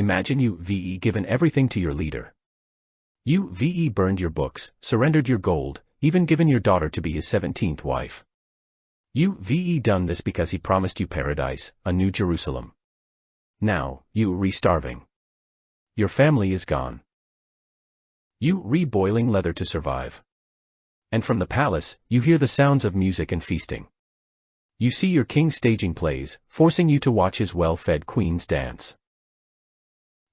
Imagine you given everything to your leader. You burned your books, surrendered your gold, even given your daughter to be his 17th wife. You done this because he promised you paradise, a new Jerusalem. Now, you starving. Your family is gone. You boiling leather to survive. And from the palace, you hear the sounds of music and feasting. You see your king staging plays, forcing you to watch his well-fed queens dance.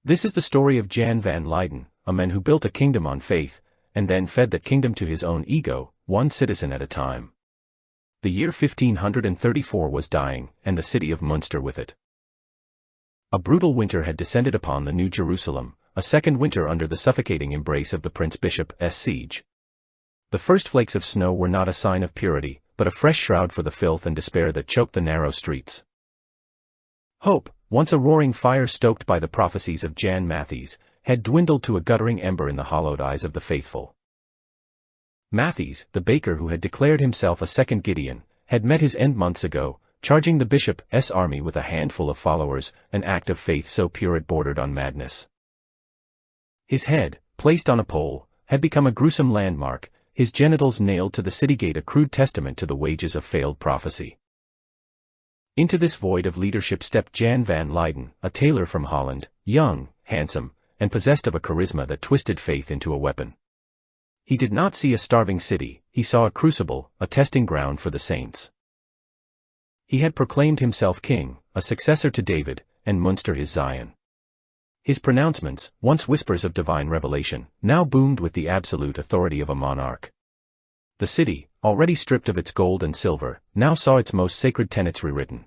This is the story of Jan van Leyden, a man who built a kingdom on faith, and then fed that kingdom to his own ego, one citizen at a time. The year 1534 was dying, and the city of Münster with it. A brutal winter had descended upon the New Jerusalem, a second winter under the suffocating embrace of the Prince-Bishop's siege. The first flakes of snow were not a sign of purity, but a fresh shroud for the filth and despair that choked the narrow streets. Hope, once a roaring fire stoked by the prophecies of Jan Matthys, had dwindled to a guttering ember in the hollowed eyes of the faithful. Matthys, the baker who had declared himself a second Gideon, had met his end months ago, charging the bishop's army with a handful of followers, an act of faith so pure it bordered on madness. His head, placed on a pole, had become a gruesome landmark, his genitals nailed to the city gate, a crude testament to the wages of failed prophecy. Into this void of leadership stepped Jan van Leyden, a tailor from Holland, young, handsome, and possessed of a charisma that twisted faith into a weapon. He did not see a starving city, he saw a crucible, a testing ground for the saints. He had proclaimed himself king, a successor to David, and Münster his Zion. His pronouncements, once whispers of divine revelation, now boomed with the absolute authority of a monarch. The city, already stripped of its gold and silver, now saw its most sacred tenets rewritten.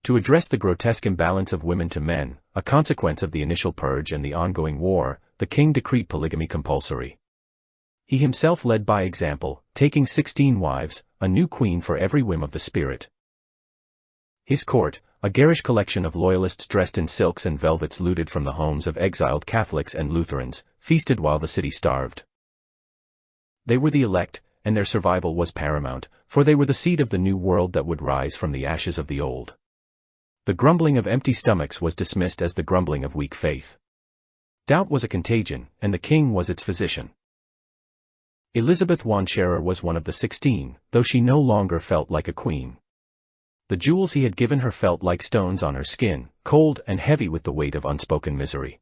To address the grotesque imbalance of women to men, a consequence of the initial purge and the ongoing war, the king decreed polygamy compulsory. He himself led by example, taking 16 wives, a new queen for every whim of the spirit. His court, a garish collection of loyalists dressed in silks and velvets looted from the homes of exiled Catholics and Lutherans, feasted while the city starved. They were the elect, and their survival was paramount, for they were the seed of the new world that would rise from the ashes of the old. The grumbling of empty stomachs was dismissed as the grumbling of weak faith. Doubt was a contagion, and the king was its physician. Elizabeth von Scherer was one of the 16, though she no longer felt like a queen. The jewels he had given her felt like stones on her skin, cold and heavy with the weight of unspoken misery.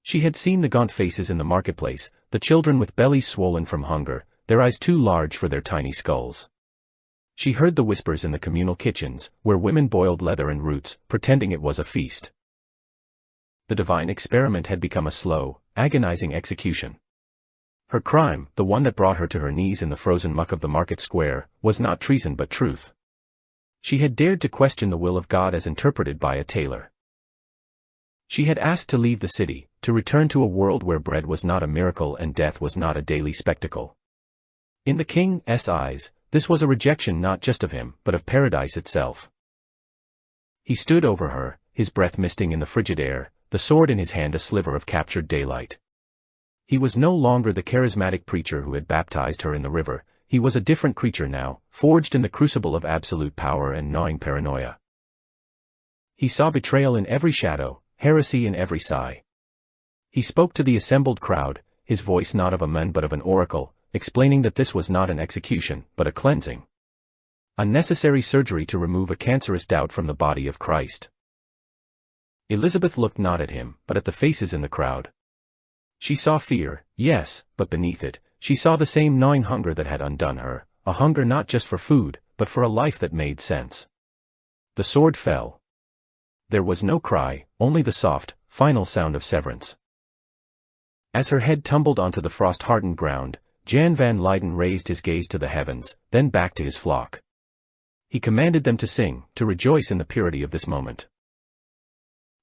She had seen the gaunt faces in the marketplace, the children with bellies swollen from hunger, their eyes too large for their tiny skulls. She heard the whispers in the communal kitchens, where women boiled leather and roots, pretending it was a feast. The divine experiment had become a slow, agonizing execution. Her crime, the one that brought her to her knees in the frozen muck of the market square, was not treason but truth. She had dared to question the will of God as interpreted by a tailor. She had asked to leave the city, to return to a world where bread was not a miracle and death was not a daily spectacle. In the king's eyes, this was a rejection not just of him, but of paradise itself. He stood over her, his breath misting in the frigid air, the sword in his hand a sliver of captured daylight. He was no longer the charismatic preacher who had baptized her in the river, he was a different creature now, forged in the crucible of absolute power and gnawing paranoia. He saw betrayal in every shadow, heresy in every sigh. He spoke to the assembled crowd, his voice not of a man but of an oracle, explaining that this was not an execution, but a cleansing. A necessary surgery to remove a cancerous doubt from the body of Christ. Elizabeth looked not at him, but at the faces in the crowd. She saw fear, yes, but beneath it, she saw the same gnawing hunger that had undone her, a hunger not just for food, but for a life that made sense. The sword fell. There was no cry, only the soft, final sound of severance. As her head tumbled onto the frost-hardened ground, Jan van Leyden raised his gaze to the heavens, then back to his flock. He commanded them to sing, to rejoice in the purity of this moment.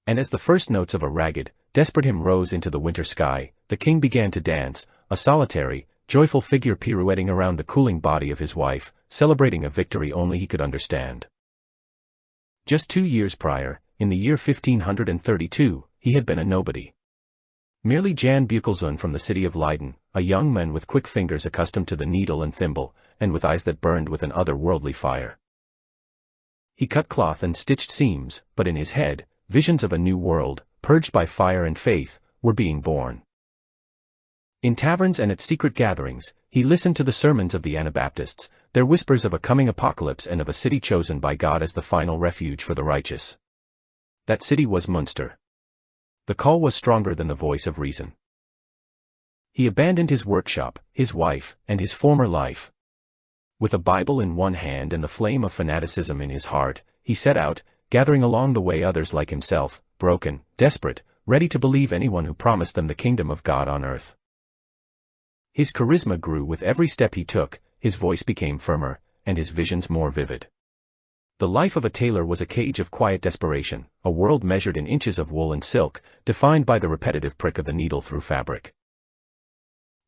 And as the first notes of a ragged, desperate hymn rose into the winter sky, the king began to dance, a solitary, joyful figure pirouetting around the cooling body of his wife, celebrating a victory only he could understand. Just 2 years prior, in the year 1532, he had been a nobody. Merely Jan Beukelzoon from the city of Leyden, a young man with quick fingers accustomed to the needle and thimble, and with eyes that burned with an otherworldly fire. He cut cloth and stitched seams, but in his head, visions of a new world, purged by fire and faith, were being born. In taverns and at secret gatherings, he listened to the sermons of the Anabaptists, their whispers of a coming apocalypse and of a city chosen by God as the final refuge for the righteous. That city was Münster. The call was stronger than the voice of reason. He abandoned his workshop, his wife, and his former life. With a Bible in one hand and the flame of fanaticism in his heart, he set out, gathering along the way others like himself, broken, desperate, ready to believe anyone who promised them the kingdom of God on earth. His charisma grew with every step he took, his voice became firmer, and his visions more vivid. The life of a tailor was a cage of quiet desperation, a world measured in inches of wool and silk, defined by the repetitive prick of the needle through fabric.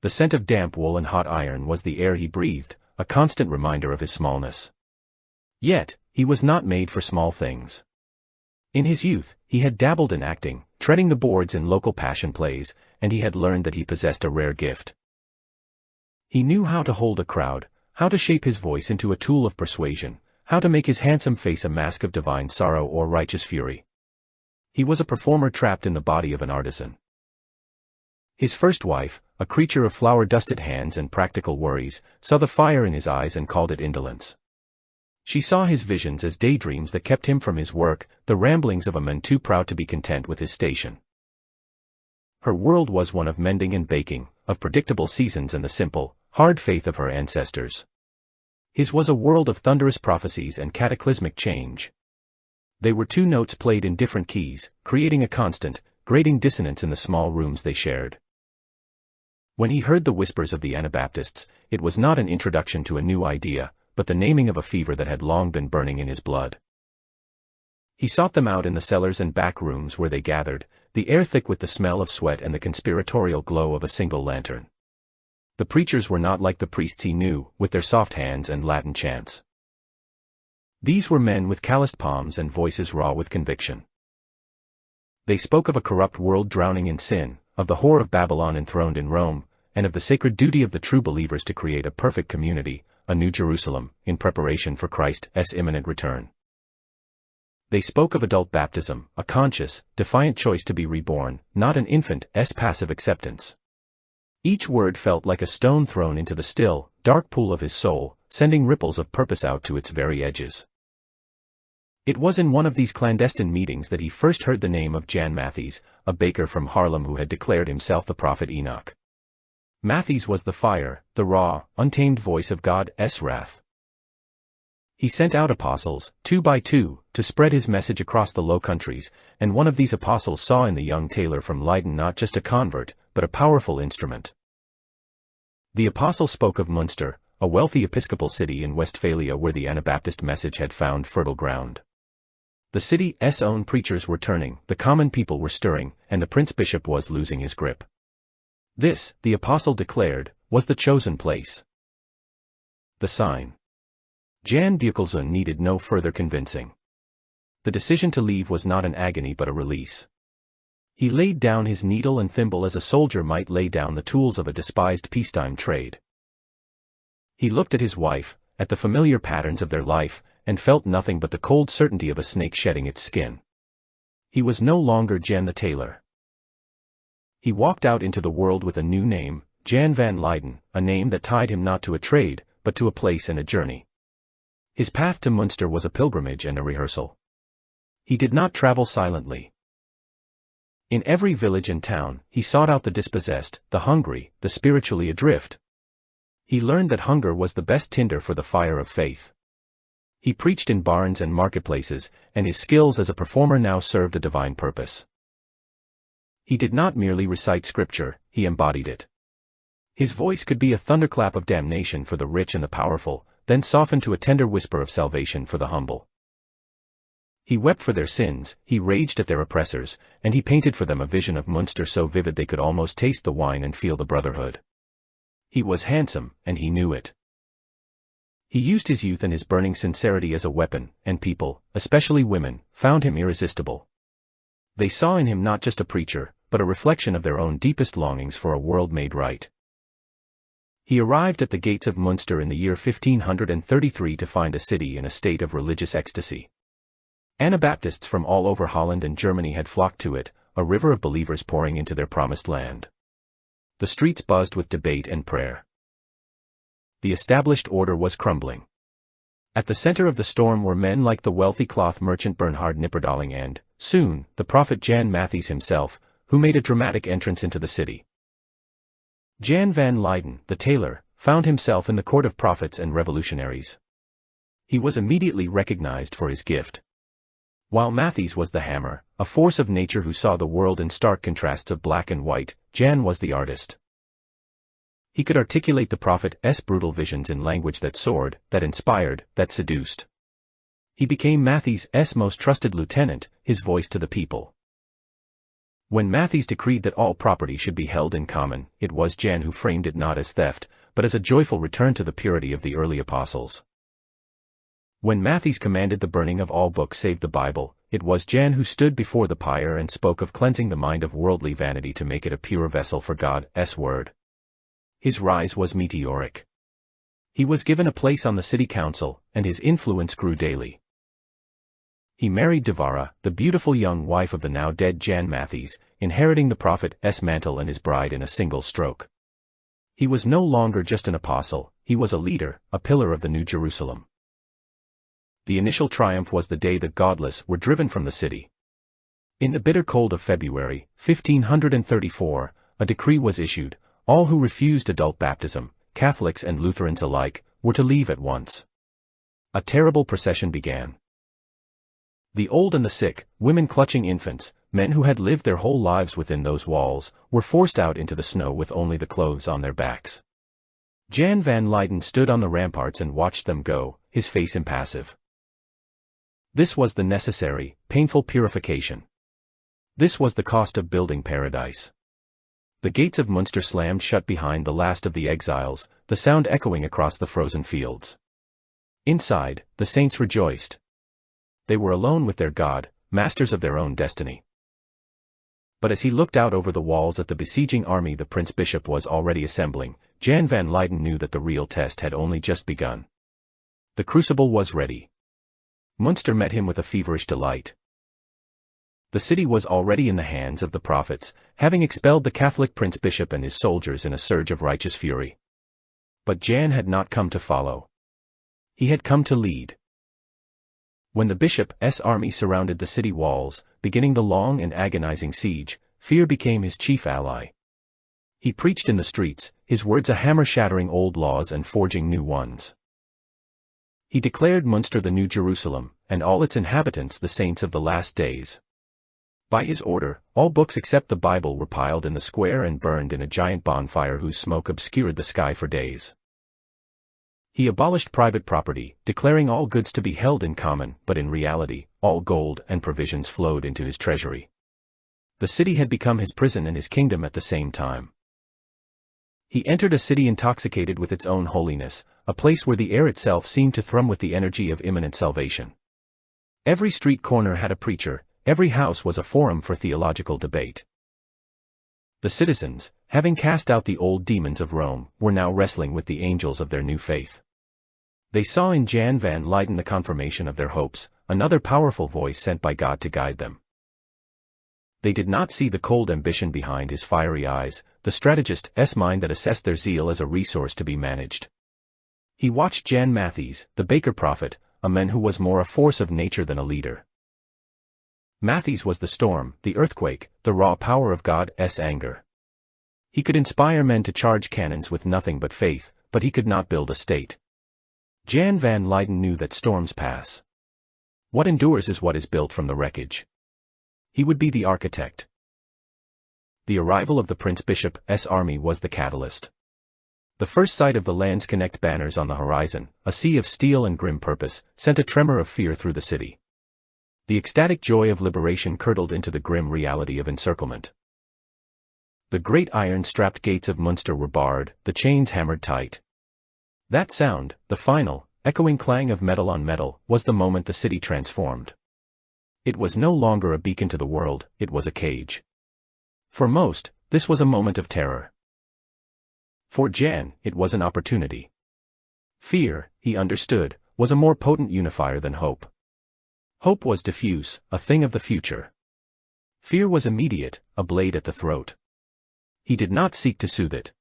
The scent of damp wool and hot iron was the air he breathed, a constant reminder of his smallness. Yet, he was not made for small things. In his youth, he had dabbled in acting, treading the boards in local passion plays, and he had learned that he possessed a rare gift. He knew how to hold a crowd, how to shape his voice into a tool of persuasion, how to make his handsome face a mask of divine sorrow or righteous fury. He was a performer trapped in the body of an artisan. His first wife, a creature of flour-dusted hands and practical worries, saw the fire in his eyes and called it indolence. She saw his visions as daydreams that kept him from his work, the ramblings of a man too proud to be content with his station. Her world was one of mending and baking, of predictable seasons and the simple, hard faith of her ancestors. His was a world of thunderous prophecies and cataclysmic change. They were two notes played in different keys, creating a constant, grating dissonance in the small rooms they shared. When he heard the whispers of the Anabaptists, it was not an introduction to a new idea, but the naming of a fever that had long been burning in his blood. He sought them out in the cellars and back rooms where they gathered, the air thick with the smell of sweat and the conspiratorial glow of a single lantern. The preachers were not like the priests he knew, with their soft hands and Latin chants. These were men with calloused palms and voices raw with conviction. They spoke of a corrupt world drowning in sin, of the whore of Babylon enthroned in Rome, and of the sacred duty of the true believers to create a perfect community, a new Jerusalem, in preparation for Christ's imminent return. They spoke of adult baptism, a conscious, defiant choice to be reborn, not an infant's passive acceptance. Each word felt like a stone thrown into the still, dark pool of his soul, sending ripples of purpose out to its very edges. It was in one of these clandestine meetings that he first heard the name of Jan Matthys, a baker from Haarlem who had declared himself the prophet Enoch. Matthys was the fire, the raw, untamed voice of God's wrath. He sent out apostles, 2 by 2, to spread his message across the Low Countries, and one of these apostles saw in the young tailor from Leiden not just a convert, but a powerful instrument. The apostle spoke of Münster, a wealthy episcopal city in Westphalia where the Anabaptist message had found fertile ground. The city's own preachers were turning, the common people were stirring, and the prince-bishop was losing his grip. This, the apostle declared, was the chosen place. The sign. Jan Bukkelzoon needed no further convincing. The decision to leave was not an agony but a release. He laid down his needle and thimble as a soldier might lay down the tools of a despised peacetime trade. He looked at his wife, at the familiar patterns of their life, and felt nothing but the cold certainty of a snake shedding its skin. He was no longer Jan the tailor. He walked out into the world with a new name, Jan van Leiden, a name that tied him not to a trade, but to a place and a journey. His path to Münster was a pilgrimage and a rehearsal. He did not travel silently. In every village and town, he sought out the dispossessed, the hungry, the spiritually adrift. He learned that hunger was the best tinder for the fire of faith. He preached in barns and marketplaces, and his skills as a performer now served a divine purpose. He did not merely recite scripture, he embodied it. His voice could be a thunderclap of damnation for the rich and the powerful, then softened to a tender whisper of salvation for the humble. He wept for their sins, he raged at their oppressors, and he painted for them a vision of Münster so vivid they could almost taste the wine and feel the brotherhood. He was handsome, and he knew it. He used his youth and his burning sincerity as a weapon, and people, especially women, found him irresistible. They saw in him not just a preacher, but a reflection of their own deepest longings for a world made right. He arrived at the gates of Münster in the year 1533 to find a city in a state of religious ecstasy. Anabaptists from all over Holland and Germany had flocked to it, a river of believers pouring into their promised land. The streets buzzed with debate and prayer. The established order was crumbling. At the center of the storm were men like the wealthy cloth merchant Bernhard Knipperdolling and, soon, the prophet Jan Matthys himself, who made a dramatic entrance into the city. Jan van Leyden, the tailor, found himself in the court of prophets and revolutionaries. He was immediately recognized for his gift. While Matthys was the hammer, a force of nature who saw the world in stark contrasts of black and white, Jan was the artist. He could articulate the prophet's brutal visions in language that soared, that inspired, that seduced. He became Matthys' most trusted lieutenant, his voice to the people. When Matthys decreed that all property should be held in common, it was Jan who framed it not as theft, but as a joyful return to the purity of the early apostles. When Matthys commanded the burning of all books save the Bible, it was Jan who stood before the pyre and spoke of cleansing the mind of worldly vanity to make it a pure vessel for God's word. His rise was meteoric. He was given a place on the city council, and his influence grew daily. He married Devara, the beautiful young wife of the now dead Jan Matthys, inheriting the prophet's mantle and his bride in a single stroke. He was no longer just an apostle, he was a leader, a pillar of the New Jerusalem. The initial triumph was the day the godless were driven from the city. In the bitter cold of February, 1534, a decree was issued: all who refused adult baptism, Catholics and Lutherans alike, were to leave at once. A terrible procession began. The old and the sick, women clutching infants, men who had lived their whole lives within those walls, were forced out into the snow with only the clothes on their backs. Jan van Leyden stood on the ramparts and watched them go, his face impassive. This was the necessary, painful purification. This was the cost of building paradise. The gates of Münster slammed shut behind the last of the exiles, the sound echoing across the frozen fields. Inside, the saints rejoiced. They were alone with their God, masters of their own destiny. But as he looked out over the walls at the besieging army the Prince-Bishop was already assembling, Jan van Leyden knew that the real test had only just begun. The crucible was ready. Münster met him with a feverish delight. The city was already in the hands of the prophets, having expelled the Catholic Prince-Bishop and his soldiers in a surge of righteous fury. But Jan had not come to follow. He had come to lead. When the bishop's army surrounded the city walls, beginning the long and agonizing siege, fear became his chief ally. He preached in the streets, his words a hammer shattering old laws and forging new ones. He declared Münster the New Jerusalem, and all its inhabitants the saints of the last days. By his order, all books except the Bible were piled in the square and burned in a giant bonfire whose smoke obscured the sky for days. He abolished private property, declaring all goods to be held in common, but in reality, all gold and provisions flowed into his treasury. The city had become his prison and his kingdom at the same time. He entered a city intoxicated with its own holiness, a place where the air itself seemed to thrum with the energy of imminent salvation. Every street corner had a preacher, every house was a forum for theological debate. The citizens, having cast out the old demons of Rome, were now wrestling with the angels of their new faith. They saw in Jan van Leyden the confirmation of their hopes, another powerful voice sent by God to guide them. They did not see the cold ambition behind his fiery eyes, the strategist's mind that assessed their zeal as a resource to be managed. He watched Jan Matthys, the baker prophet, a man who was more a force of nature than a leader. Matthys was the storm, the earthquake, the raw power of God's anger. He could inspire men to charge cannons with nothing but faith, but he could not build a state. Jan van Leyden knew that storms pass. What endures is what is built from the wreckage. He would be the architect. The arrival of the Prince-Bishop's army was the catalyst. The first sight of the Landsknecht banners on the horizon, a sea of steel and grim purpose, sent a tremor of fear through the city. The ecstatic joy of liberation curdled into the grim reality of encirclement. The great iron-strapped gates of Münster were barred, the chains hammered tight. That sound, the final, echoing clang of metal on metal, was the moment the city transformed. It was no longer a beacon to the world, it was a cage. For most, this was a moment of terror. For Jan, it was an opportunity. Fear, he understood, was a more potent unifier than hope. Hope was diffuse, a thing of the future. Fear was immediate, a blade at the throat. He did not seek to soothe it.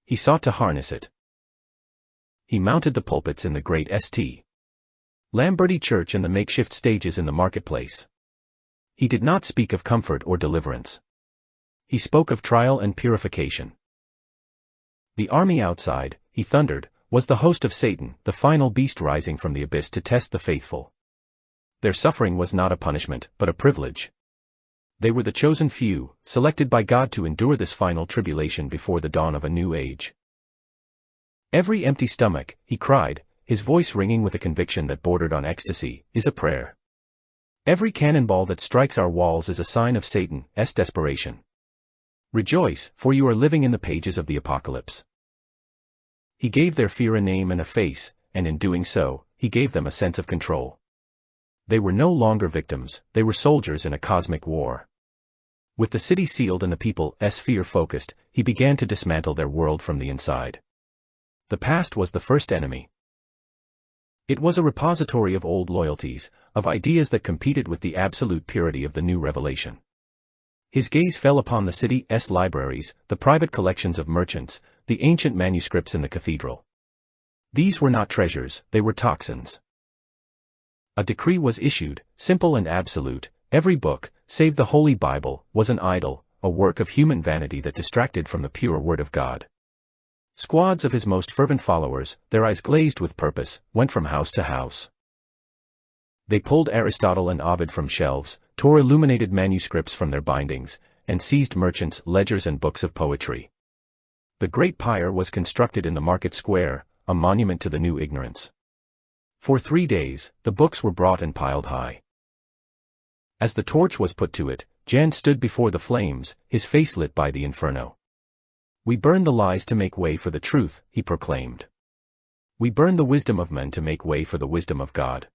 He sought to harness it. He mounted the pulpits in the great St. Lamberty Church and the makeshift stages in the marketplace. He did not speak of comfort or deliverance. He spoke of trial and purification. The army outside, he thundered, was the host of Satan, the final beast rising from the abyss to test the faithful. Their suffering was not a punishment, but a privilege. They were the chosen few, selected by God to endure this final tribulation before the dawn of a new age. Every empty stomach, he cried, his voice ringing with a conviction that bordered on ecstasy, is a prayer. Every cannonball that strikes our walls is a sign of Satan's desperation. Rejoice, for you are living in the pages of the apocalypse. He gave their fear a name and a face, and in doing so, he gave them a sense of control. They were no longer victims, they were soldiers in a cosmic war. With the city sealed and the people's fear focused, he began to dismantle their world from the inside. The past was the first enemy. It was a repository of old loyalties, of ideas that competed with the absolute purity of the new revelation. His gaze fell upon the city's libraries, the private collections of merchants, the ancient manuscripts in the cathedral. These were not treasures, they were toxins. A decree was issued, simple and absolute: every book, save the Holy Bible, was an idol, a work of human vanity that distracted from the pure Word of God. Squads of his most fervent followers, their eyes glazed with purpose, went from house to house. They pulled Aristotle and Ovid from shelves, tore illuminated manuscripts from their bindings, and seized merchants' ledgers and books of poetry. The great pyre was constructed in the market square, a monument to the new ignorance. For 3 days, the books were brought and piled high. As the torch was put to it, Jan stood before the flames, his face lit by the inferno. "We burn the lies to make way for the truth," he proclaimed. "We burn the wisdom of men to make way for the wisdom of God."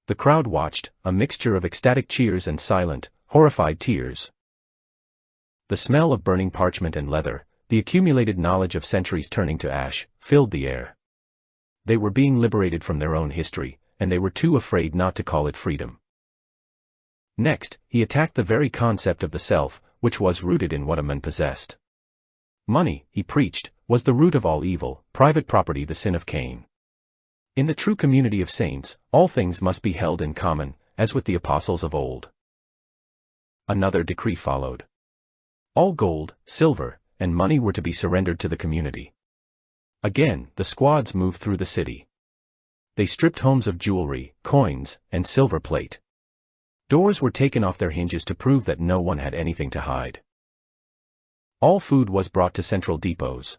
The crowd watched, a mixture of ecstatic cheers and silent, horrified tears. The smell of burning parchment and leather, the accumulated knowledge of centuries turning to ash, filled the air. They were being liberated from their own history, and they were too afraid not to call it freedom. Next, he attacked the very concept of the self, which was rooted in what a man possessed. Money, he preached, was the root of all evil, private property the sin of Cain. In the true community of saints, all things must be held in common, as with the apostles of old. Another decree followed. All gold, silver, and money were to be surrendered to the community. Again, the squads moved through the city. They stripped homes of jewelry, coins, and silver plate. Doors were taken off their hinges to prove that no one had anything to hide. All food was brought to central depots.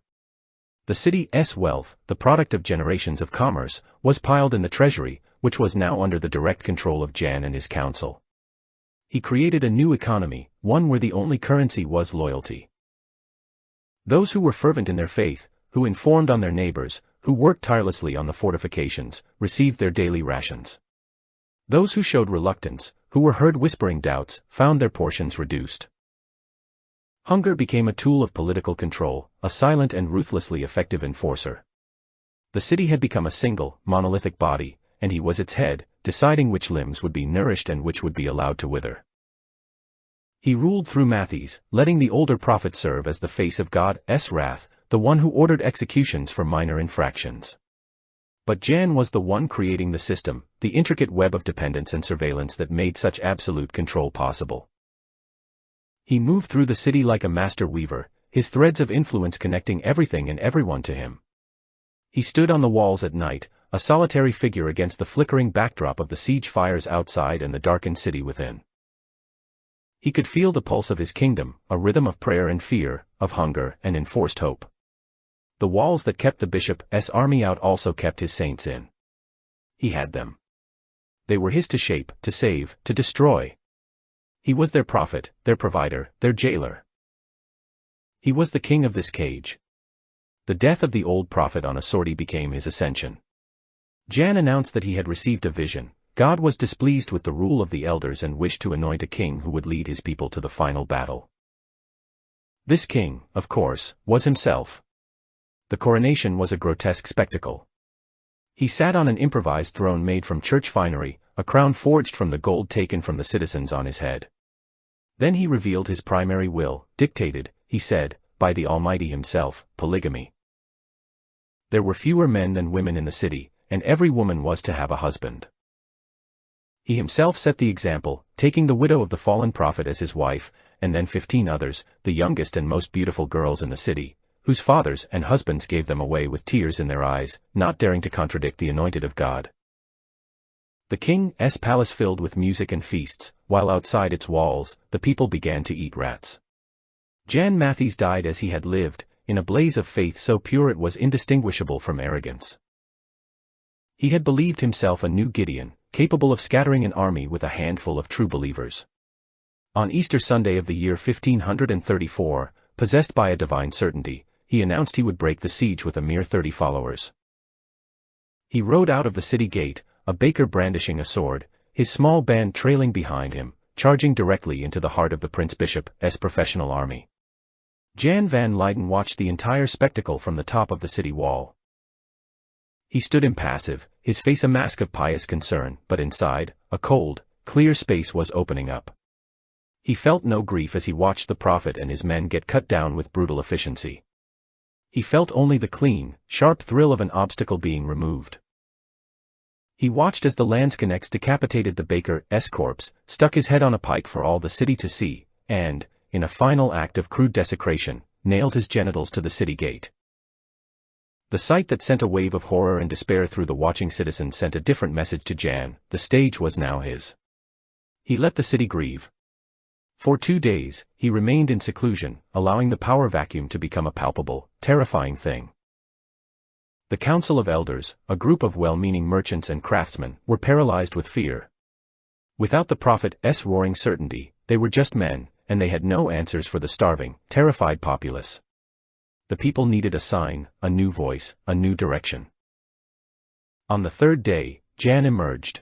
The city's wealth, the product of generations of commerce, was piled in the treasury, which was now under the direct control of Jan and his council. He created a new economy, one where the only currency was loyalty. Those who were fervent in their faith, who informed on their neighbors, who worked tirelessly on the fortifications, received their daily rations. Those who showed reluctance, who were heard whispering doubts, found their portions reduced. Hunger became a tool of political control, a silent and ruthlessly effective enforcer. The city had become a single, monolithic body, and he was its head, deciding which limbs would be nourished and which would be allowed to wither. He ruled through Matthees, letting the older prophet serve as the face of God's wrath, the one who ordered executions for minor infractions. But Jan was the one creating the system, the intricate web of dependence and surveillance that made such absolute control possible. He moved through the city like a master weaver, his threads of influence connecting everything and everyone to him. He stood on the walls at night, a solitary figure against the flickering backdrop of the siege fires outside and the darkened city within. He could feel the pulse of his kingdom, a rhythm of prayer and fear, of hunger and enforced hope. The walls that kept the bishop's army out also kept his saints in. He had them. They were his to shape, to save, to destroy. He was their prophet, their provider, their jailer. He was the king of this cage. The death of the old prophet on a sortie became his ascension. Jan announced that he had received a vision. God was displeased with the rule of the elders and wished to anoint a king who would lead his people to the final battle. This king, of course, was himself. The coronation was a grotesque spectacle. He sat on an improvised throne made from church finery, a crown forged from the gold taken from the citizens on his head. Then he revealed his primary will, dictated, he said, by the Almighty himself, polygamy. There were fewer men than women in the city, and every woman was to have a husband. He himself set the example, taking the widow of the fallen prophet as his wife, and then 15 others, the youngest and most beautiful girls in the city, whose fathers and husbands gave them away with tears in their eyes, not daring to contradict the anointed of God. The king's palace filled with music and feasts, while outside its walls, the people began to eat rats. Jan Matthys died as he had lived, in a blaze of faith so pure it was indistinguishable from arrogance. He had believed himself a new Gideon, capable of scattering an army with a handful of true believers. On Easter Sunday of the year 1534, possessed by a divine certainty, he announced he would break the siege with a mere 30 followers. He rode out of the city gate, a baker brandishing a sword, his small band trailing behind him, charging directly into the heart of the Prince-Bishop's professional army. Jan van Leyden watched the entire spectacle from the top of the city wall. He stood impassive, his face a mask of pious concern, but inside, a cold, clear space was opening up. He felt no grief as he watched the prophet and his men get cut down with brutal efficiency. He felt only the clean, sharp thrill of an obstacle being removed. He watched as the lanzknechts decapitated the baker's corpse, stuck his head on a pike for all the city to see, and, in a final act of crude desecration, nailed his genitals to the city gate. The sight that sent a wave of horror and despair through the watching citizens sent a different message to Jan: the stage was now his. He let the city grieve. For 2 days, he remained in seclusion, allowing the power vacuum to become a palpable, terrifying thing. The Council of Elders, a group of well-meaning merchants and craftsmen, were paralyzed with fear. Without the prophet's roaring certainty, they were just men, and they had no answers for the starving, terrified populace. The people needed a sign, a new voice, a new direction. On the 3rd day, Jan emerged.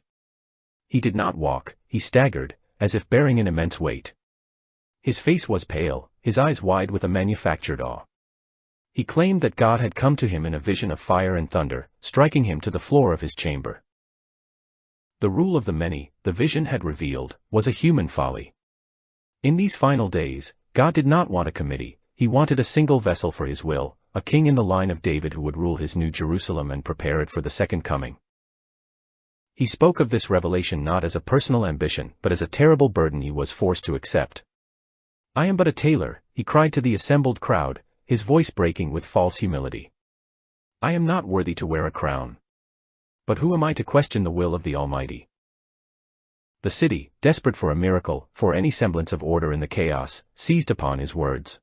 He did not walk, he staggered, as if bearing an immense weight. His face was pale, his eyes wide with a manufactured awe. He claimed that God had come to him in a vision of fire and thunder, striking him to the floor of his chamber. The rule of the many, the vision had revealed, was a human folly. In these final days, God did not want a committee, he wanted a single vessel for his will, a king in the line of David who would rule his new Jerusalem and prepare it for the second coming. He spoke of this revelation not as a personal ambition but as a terrible burden he was forced to accept. "I am but a tailor," he cried to the assembled crowd, his voice breaking with false humility. "I am not worthy to wear a crown. But who am I to question the will of the Almighty?" The city, desperate for a miracle, for any semblance of order in the chaos, seized upon his words.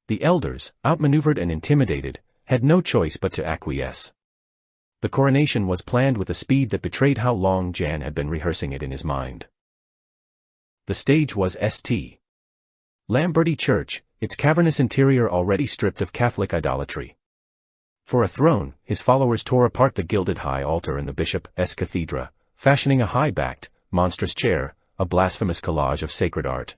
The elders, outmaneuvered and intimidated, had no choice but to acquiesce. The coronation was planned with a speed that betrayed how long Jan had been rehearsing it in his mind. The stage was St. Lamberty Church, its cavernous interior already stripped of Catholic idolatry. For a throne, his followers tore apart the gilded high altar in the bishop's cathedra, fashioning a high-backed, monstrous chair, a blasphemous collage of sacred art.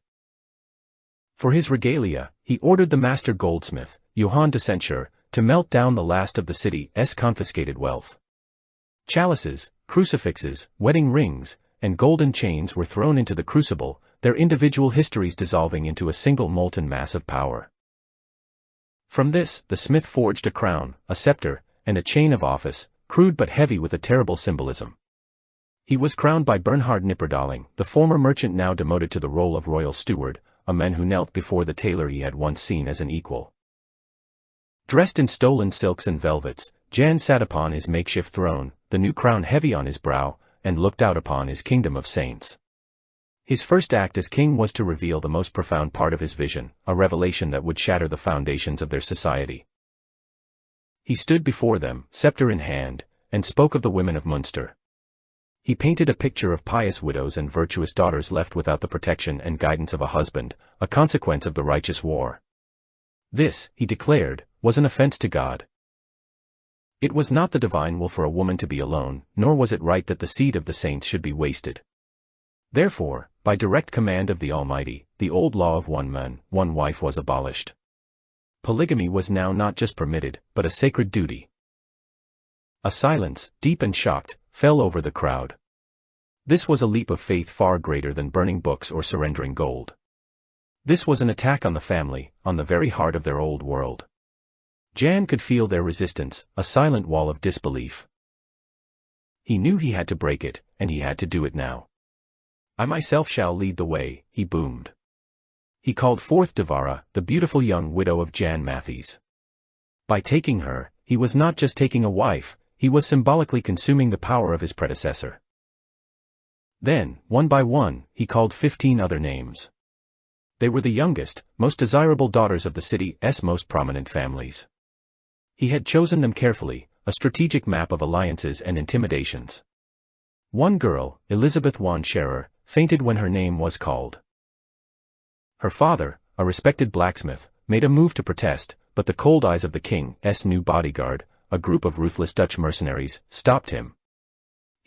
For his regalia, he ordered the master goldsmith, Johann de Censure, to melt down the last of the city's confiscated wealth. Chalices, crucifixes, wedding rings, and golden chains were thrown into the crucible, their individual histories dissolving into a single molten mass of power. From this, the smith forged a crown, a scepter, and a chain of office, crude but heavy with a terrible symbolism. He was crowned by Bernhard Knipperdaling, the former merchant now demoted to the role of royal steward, a man who knelt before the tailor he had once seen as an equal. Dressed in stolen silks and velvets, Jan sat upon his makeshift throne, the new crown heavy on his brow, and looked out upon his kingdom of saints. His first act as king was to reveal the most profound part of his vision, a revelation that would shatter the foundations of their society. He stood before them, scepter in hand, and spoke of the women of Münster. He painted a picture of pious widows and virtuous daughters left without the protection and guidance of a husband, a consequence of the righteous war. This, he declared, was an offense to God. It was not the divine will for a woman to be alone, nor was it right that the seed of the saints should be wasted. Therefore, by direct command of the Almighty, the old law of one man, one wife was abolished. Polygamy was now not just permitted, but a sacred duty. A silence, deep and shocked, fell over the crowd. This was a leap of faith far greater than burning books or surrendering gold. This was an attack on the family, on the very heart of their old world. Jan could feel their resistance, a silent wall of disbelief. He knew he had to break it, and he had to do it now. I myself shall lead the way, he boomed. He called forth Devara, the beautiful young widow of Jan Mathies. By taking her, he was not just taking a wife, he was symbolically consuming the power of his predecessor. Then, one by one, he called 15 other names. They were the youngest, most desirable daughters of the city's most prominent families. He had chosen them carefully, a strategic map of alliances and intimidations. One girl, Elizabeth von Scherer, fainted when her name was called. Her father, a respected blacksmith, made a move to protest, but the cold eyes of the king's new bodyguard, a group of ruthless Dutch mercenaries, stopped him.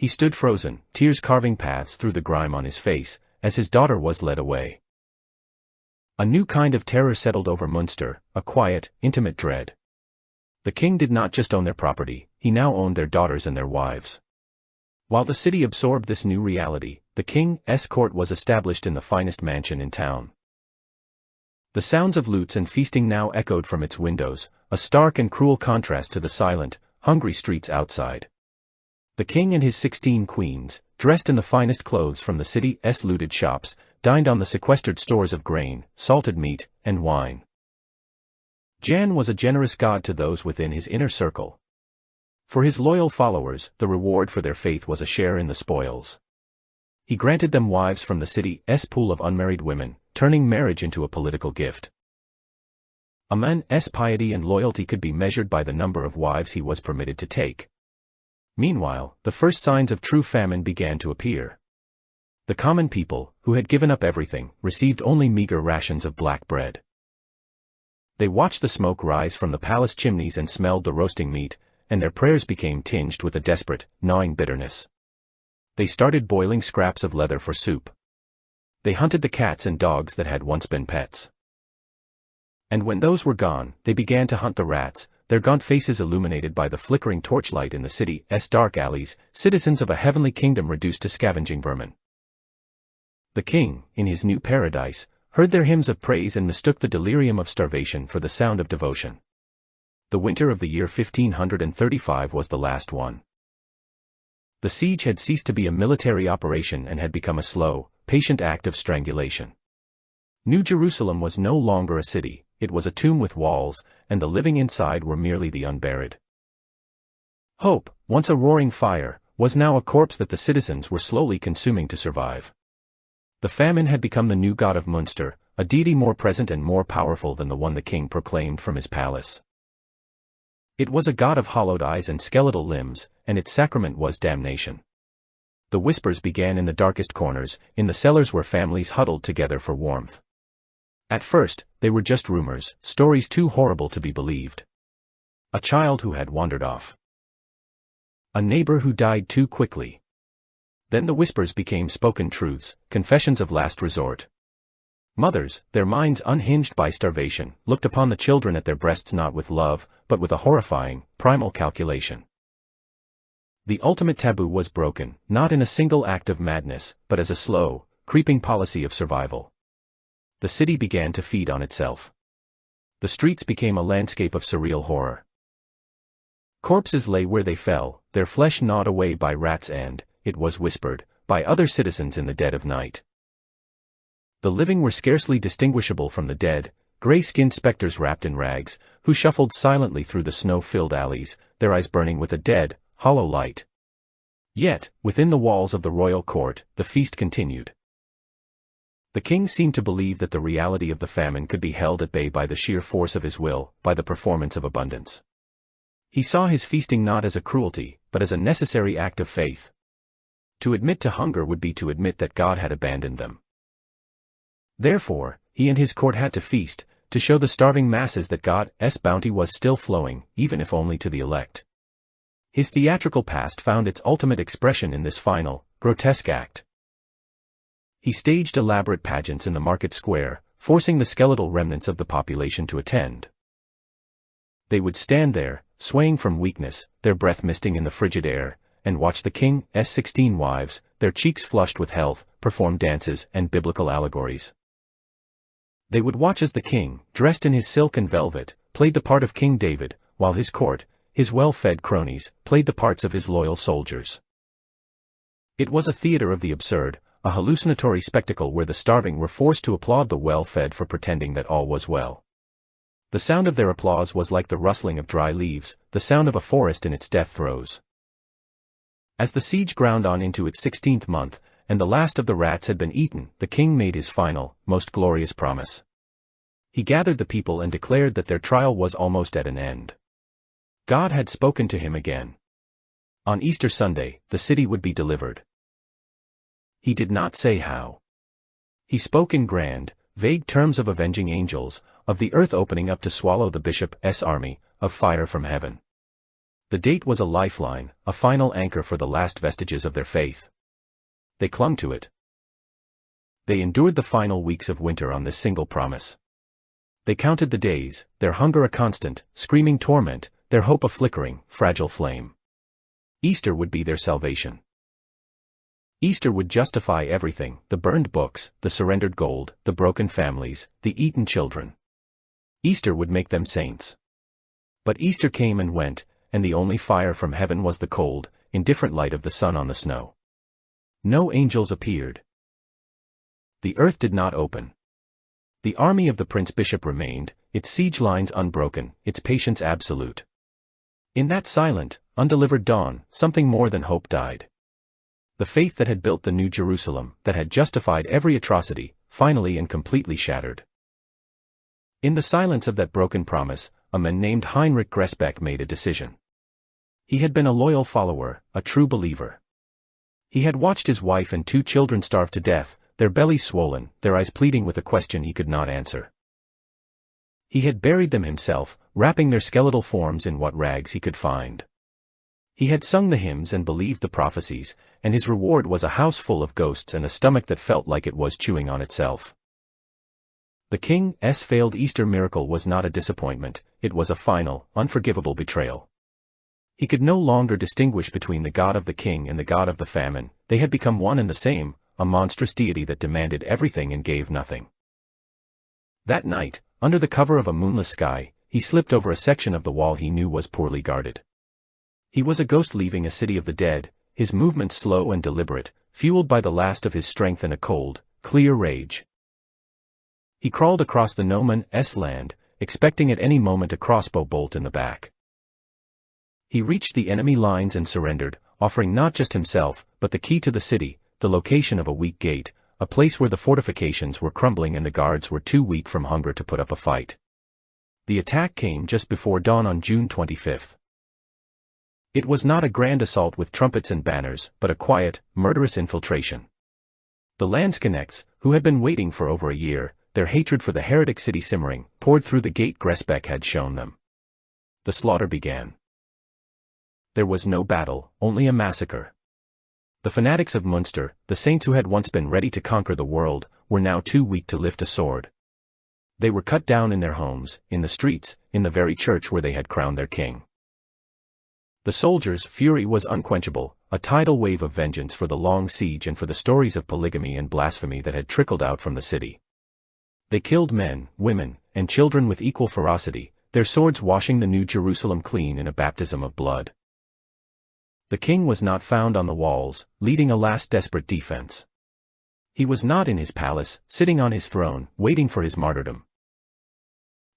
He stood frozen, tears carving paths through the grime on his face, as his daughter was led away. A new kind of terror settled over Münster, a quiet, intimate dread. The king did not just own their property, he now owned their daughters and their wives. While the city absorbed this new reality, the king's court was established in the finest mansion in town. The sounds of lutes and feasting now echoed from its windows, a stark and cruel contrast to the silent, hungry streets outside. The king and his 16 queens, dressed in the finest clothes from the city's looted shops, dined on the sequestered stores of grain, salted meat, and wine. Jan was a generous god to those within his inner circle. For his loyal followers, the reward for their faith was a share in the spoils. He granted them wives from the city's pool of unmarried women, turning marriage into a political gift. A man's piety and loyalty could be measured by the number of wives he was permitted to take. Meanwhile, the first signs of true famine began to appear. The common people, who had given up everything, received only meager rations of black bread. They watched the smoke rise from the palace chimneys and smelled the roasting meat, and their prayers became tinged with a desperate, gnawing bitterness. They started boiling scraps of leather for soup. They hunted the cats and dogs that had once been pets. And when those were gone, they began to hunt the rats, their gaunt faces illuminated by the flickering torchlight in the city's dark alleys, citizens of a heavenly kingdom reduced to scavenging vermin. The king, in his new paradise, heard their hymns of praise and mistook the delirium of starvation for the sound of devotion. The winter of the year 1535 was the last one. The siege had ceased to be a military operation and had become a slow, patient act of strangulation. New Jerusalem was no longer a city, it was a tomb with walls, and the living inside were merely the unburied. Hope, once a roaring fire, was now a corpse that the citizens were slowly consuming to survive. The famine had become the new god of Münster, a deity more present and more powerful than the one the king proclaimed from his palace. It was a god of hollowed eyes and skeletal limbs, and its sacrament was damnation. The whispers began in the darkest corners, in the cellars where families huddled together for warmth. At first, they were just rumors, stories too horrible to be believed. A child who had wandered off. A neighbor who died too quickly. Then the whispers became spoken truths, confessions of last resort. Mothers, their minds unhinged by starvation, looked upon the children at their breasts not with love, but with a horrifying, primal calculation. The ultimate taboo was broken, not in a single act of madness, but as a slow, creeping policy of survival. The city began to feed on itself. The streets became a landscape of surreal horror. Corpses lay where they fell, their flesh gnawed away by rats and, it was whispered, by other citizens in the dead of night. The living were scarcely distinguishable from the dead, gray-skinned specters wrapped in rags, who shuffled silently through the snow-filled alleys, their eyes burning with a dead, hollow light. Yet, within the walls of the royal court, the feast continued. The king seemed to believe that the reality of the famine could be held at bay by the sheer force of his will, by the performance of abundance. He saw his feasting not as a cruelty, but as a necessary act of faith. To admit to hunger would be to admit that God had abandoned them. Therefore, he and his court had to feast, to show the starving masses that God's bounty was still flowing, even if only to the elect. His theatrical past found its ultimate expression in this final, grotesque act. He staged elaborate pageants in the market square, forcing the skeletal remnants of the population to attend. They would stand there, swaying from weakness, their breath misting in the frigid air, and watched the king's 16 wives, their cheeks flushed with health, perform dances and biblical allegories. They would watch as the king, dressed in his silk and velvet, played the part of King David, while his court, his well-fed cronies, played the parts of his loyal soldiers. It was a theater of the absurd, a hallucinatory spectacle where the starving were forced to applaud the well-fed for pretending that all was well. The sound of their applause was like the rustling of dry leaves, the sound of a forest in its death throes. As the siege ground on into its 16th month, and the last of the rats had been eaten, the king made his final, most glorious promise. He gathered the people and declared that their trial was almost at an end. God had spoken to him again. On Easter Sunday, the city would be delivered. He did not say how. He spoke in grand, vague terms of avenging angels, of the earth opening up to swallow the bishop's army, of fire from heaven. The date was a lifeline, a final anchor for the last vestiges of their faith. They clung to it. They endured the final weeks of winter on this single promise. They counted the days, their hunger a constant, screaming torment, their hope a flickering, fragile flame. Easter would be their salvation. Easter would justify everything, the burned books, the surrendered gold, the broken families, the eaten children. Easter would make them saints. But Easter came and went, and the only fire from heaven was the cold, indifferent light of the sun on the snow. No angels appeared. The earth did not open. The army of the Prince Bishop remained, its siege lines unbroken, its patience absolute. In that silent, undelivered dawn, something more than hope died. The faith that had built the New Jerusalem, that had justified every atrocity, finally and completely shattered. In the silence of that broken promise, a man named Heinrich Gressbeck made a decision. He had been a loyal follower, a true believer. He had watched his wife and 2 children starve to death, their bellies swollen, their eyes pleading with a question he could not answer. He had buried them himself, wrapping their skeletal forms in what rags he could find. He had sung the hymns and believed the prophecies, and his reward was a house full of ghosts and a stomach that felt like it was chewing on itself. The king's failed Easter miracle was not a disappointment, it was a final, unforgivable betrayal. He could no longer distinguish between the God of the king and the God of the famine. They had become one and the same, a monstrous deity that demanded everything and gave nothing. That night, under the cover of a moonless sky, he slipped over a section of the wall he knew was poorly guarded. He was a ghost leaving a city of the dead, his movements slow and deliberate, fueled by the last of his strength and a cold, clear rage. He crawled across the no man's land, expecting at any moment a crossbow bolt in the back. He reached the enemy lines and surrendered, offering not just himself, but the key to the city, the location of a weak gate, a place where the fortifications were crumbling and the guards were too weak from hunger to put up a fight. The attack came just before dawn on June 25. It was not a grand assault with trumpets and banners, but a quiet, murderous infiltration. The landsknechts, who had been waiting for over a year, their hatred for the heretic city simmering, poured through the gate Gressbeck had shown them. The slaughter began. There was no battle, only a massacre. The fanatics of Münster, the saints who had once been ready to conquer the world, were now too weak to lift a sword. They were cut down in their homes, in the streets, in the very church where they had crowned their king. The soldiers' fury was unquenchable, a tidal wave of vengeance for the long siege and for the stories of polygamy and blasphemy that had trickled out from the city. They killed men, women, and children with equal ferocity, their swords washing the New Jerusalem clean in a baptism of blood. The king was not found on the walls, leading a last desperate defense. He was not in his palace, sitting on his throne, waiting for his martyrdom.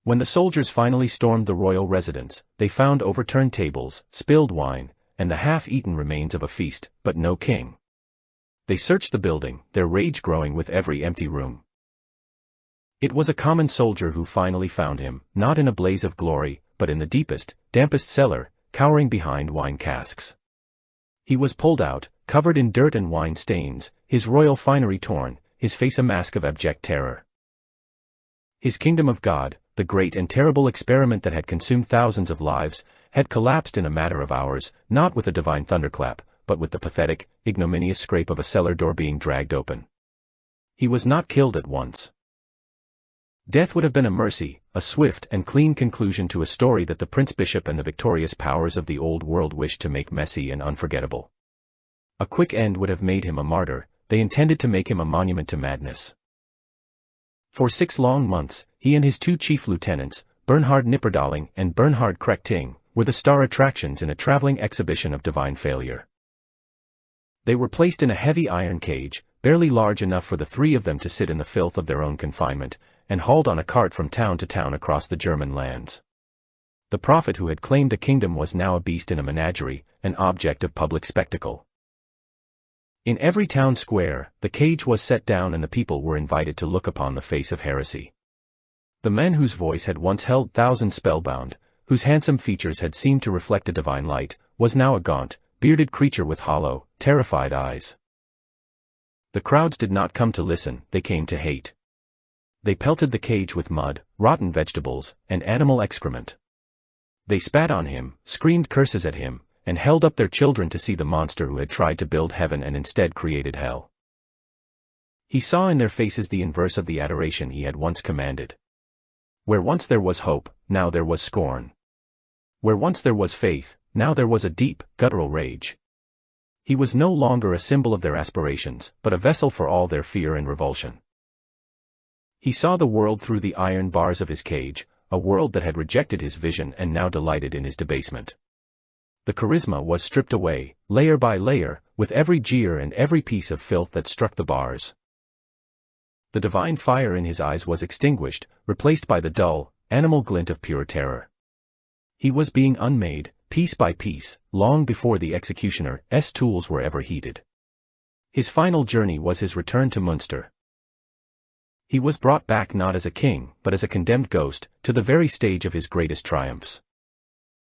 When the soldiers finally stormed the royal residence, they found overturned tables, spilled wine, and the half-eaten remains of a feast, but no king. They searched the building, their rage growing with every empty room. It was a common soldier who finally found him, not in a blaze of glory, but in the deepest, dampest cellar, cowering behind wine casks. He was pulled out, covered in dirt and wine stains, his royal finery torn, his face a mask of abject terror. His kingdom of God, the great and terrible experiment that had consumed thousands of lives, had collapsed in a matter of hours, not with a divine thunderclap, but with the pathetic, ignominious scrape of a cellar door being dragged open. He was not killed at once. Death would have been a mercy, a swift and clean conclusion to a story that the Prince Bishop and the victorious powers of the old world wished to make messy and unforgettable. A quick end would have made him a martyr. They intended to make him a monument to madness. For 6 long months, he and his 2 chief lieutenants, Bernhard Knipperdolling and Bernhard Krechting, were the star attractions in a traveling exhibition of divine failure. They were placed in a heavy iron cage, barely large enough for the 3 of them to sit in the filth of their own confinement, and hauled on a cart from town to town across the German lands. The prophet who had claimed a kingdom was now a beast in a menagerie, an object of public spectacle. In every town square, the cage was set down and the people were invited to look upon the face of heresy. The man whose voice had once held thousands spellbound, whose handsome features had seemed to reflect a divine light, was now a gaunt, bearded creature with hollow, terrified eyes. The crowds did not come to listen, they came to hate. They pelted the cage with mud, rotten vegetables, and animal excrement. They spat on him, screamed curses at him, and held up their children to see the monster who had tried to build heaven and instead created hell. He saw in their faces the inverse of the adoration he had once commanded. Where once there was hope, now there was scorn. Where once there was faith, now there was a deep, guttural rage. He was no longer a symbol of their aspirations, but a vessel for all their fear and revulsion. He saw the world through the iron bars of his cage, a world that had rejected his vision and now delighted in his debasement. The charisma was stripped away, layer by layer, with every jeer and every piece of filth that struck the bars. The divine fire in his eyes was extinguished, replaced by the dull, animal glint of pure terror. He was being unmade, piece by piece, long before the executioner's tools were ever heated. His final journey was his return to Münster. He was brought back not as a king, but as a condemned ghost, to the very stage of his greatest triumphs.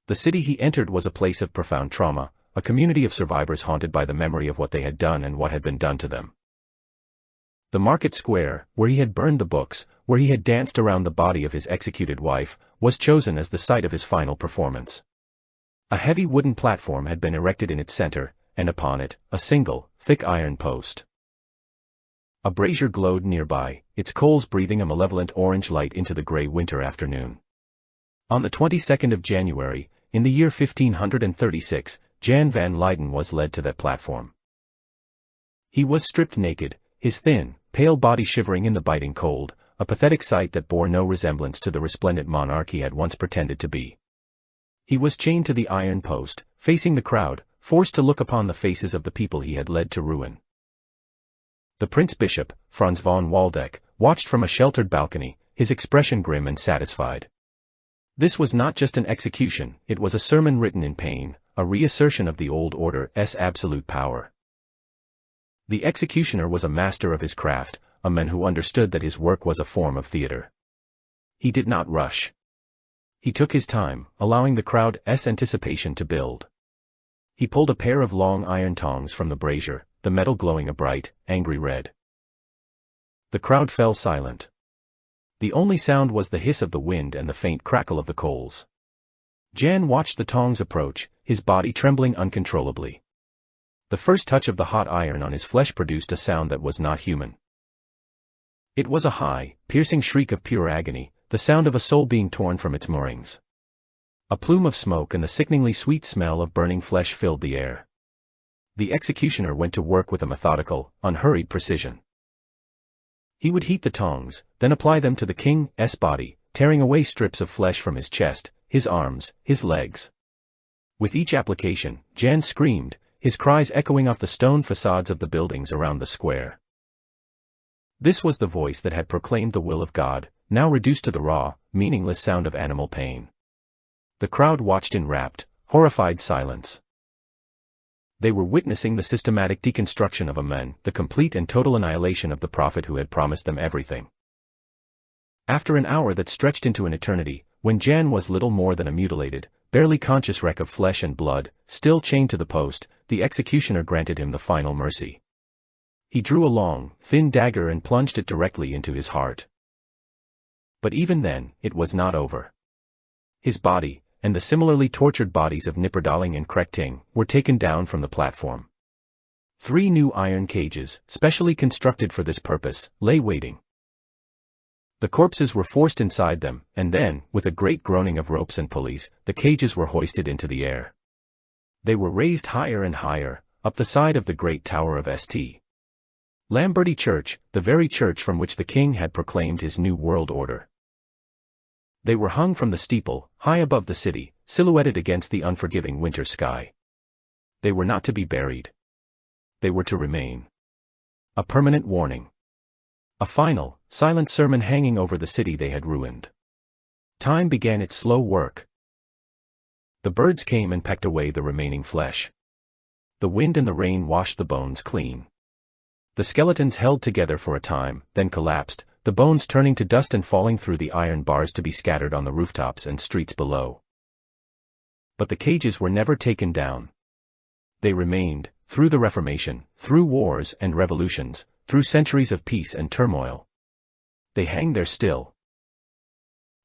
The city he entered was a place of profound trauma, a community of survivors haunted by the memory of what they had done and what had been done to them. The market square, where he had burned the books, where he had danced around the body of his executed wife, was chosen as the site of his final performance. A heavy wooden platform had been erected in its center, and upon it, a single, thick iron post. A brazier glowed nearby, its coals breathing a malevolent orange light into the gray winter afternoon. On the 22nd of January, in the year 1536, Jan van Leyden was led to that platform. He was stripped naked, his thin, pale body shivering in the biting cold, a pathetic sight that bore no resemblance to the resplendent monarch he had once pretended to be. He was chained to the iron post, facing the crowd, forced to look upon the faces of the people he had led to ruin. The Prince Bishop, Franz von Waldeck, watched from a sheltered balcony, his expression grim and satisfied. This was not just an execution, it was a sermon written in pain, a reassertion of the old order's absolute power. The executioner was a master of his craft, a man who understood that his work was a form of theater. He did not rush. He took his time, allowing the crowd's anticipation to build. He pulled a pair of long iron tongs from the brazier, the metal glowing a bright, angry red. The crowd fell silent. The only sound was the hiss of the wind and the faint crackle of the coals. Jan watched the tongs approach, his body trembling uncontrollably. The first touch of the hot iron on his flesh produced a sound that was not human. It was a high, piercing shriek of pure agony, the sound of a soul being torn from its moorings. A plume of smoke and the sickeningly sweet smell of burning flesh filled the air. The executioner went to work with a methodical, unhurried precision. He would heat the tongs, then apply them to the king's body, tearing away strips of flesh from his chest, his arms, his legs. With each application, Jan screamed, his cries echoing off the stone facades of the buildings around the square. This was the voice that had proclaimed the will of God, now reduced to the raw, meaningless sound of animal pain. The crowd watched in rapt, horrified silence. They were witnessing the systematic deconstruction of a man, the complete and total annihilation of the prophet who had promised them everything. After an hour that stretched into an eternity, when Jan was little more than a mutilated, barely conscious wreck of flesh and blood, still chained to the post, the executioner granted him the final mercy. He drew a long, thin dagger and plunged it directly into his heart. But even then, it was not over. His body, and the similarly tortured bodies of Knipperdolling and Krechting, were taken down from the platform. 3 new iron cages, specially constructed for this purpose, lay waiting. The corpses were forced inside them, and then, with a great groaning of ropes and pulleys, the cages were hoisted into the air. They were raised higher and higher, up the side of the great tower of St. Lamberty Church, the very church from which the king had proclaimed his new world order. They were hung from the steeple, high above the city, silhouetted against the unforgiving winter sky. They were not to be buried. They were to remain. A permanent warning. A final, silent sermon hanging over the city they had ruined. Time began its slow work. The birds came and pecked away the remaining flesh. The wind and the rain washed the bones clean. The skeletons held together for a time, then collapsed, the bones turning to dust and falling through the iron bars to be scattered on the rooftops and streets below. But the cages were never taken down. They remained, through the Reformation, through wars and revolutions, through centuries of peace and turmoil. They hang there still.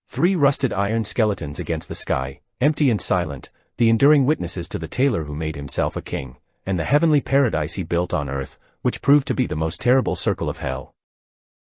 3 rusted iron skeletons against the sky, empty and silent, the enduring witnesses to the tailor who made himself a king, and the heavenly paradise he built on earth, which proved to be the most terrible circle of hell.